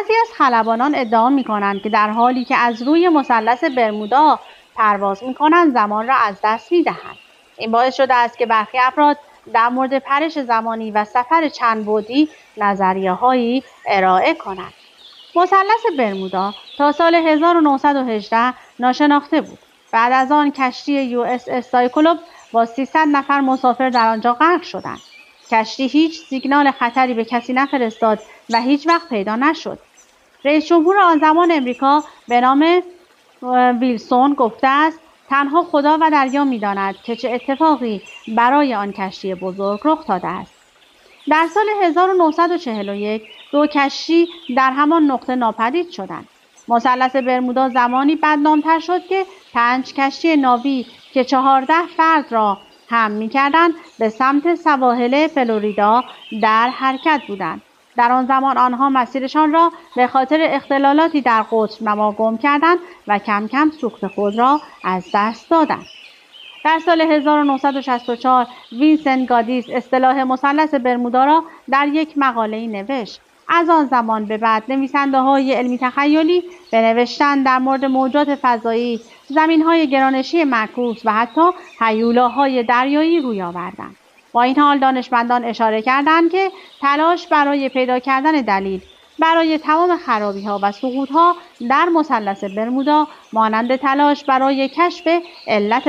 بعضی از خلبانان ادعا می‌کنند که در حالی که از روی مثلث برمودا پرواز می‌کنند زمان را از دست می‌دهند. این باعث شده است که برخی افراد در مورد پرش زمانی و سفر چند بعدی نظریه‌هایی ارائه کنند. مثلث برمودا تا سال 1918 ناشناخته بود. بعد از آن کشتی USS سایکلوپ با 300 نفر مسافر در آنجا غرق شدند. کشتی هیچ سیگنال خطری به کسی نفرستاد و هیچ وقت پیدا نشد. رئیس جمهور آن زمان امریکا به نام ویلسون گفته است تنها خدا و دریا می‌داند که چه اتفاقی برای آن کشتی بزرگ رخ داده است. در سال 1941 دو کشتی در همان نقطه ناپدید شدند. مثلث برمودا زمانی بدنام‌تر شد که 5 کشتی ناوی که 14 فرد را حمل می‌کردند به سمت سواحل فلوریدا در حرکت بودند. در آن زمان آنها مسیرشان را به خاطر اختلالاتی در قطب نما گم کردند و کم کم سوخت خود را از دست دادند. در سال 1964 وینسنت گادیس اصطلاح مثلث برمودا را در یک مقاله‌ای نوشت. از آن زمان به بعد نویسنده‌های علمی تخیلی به نوشتن در مورد موجات فضایی، زمین‌های گرانشی معکوس و حتی هیولاهای دریایی روی آوردند. با این حال دانشمندان اشاره کردند که تلاش برای پیدا کردن دلیل برای تمام خرابی‌ها و سقوط‌ها در مثلث برمودا مانند تلاش برای کشف علت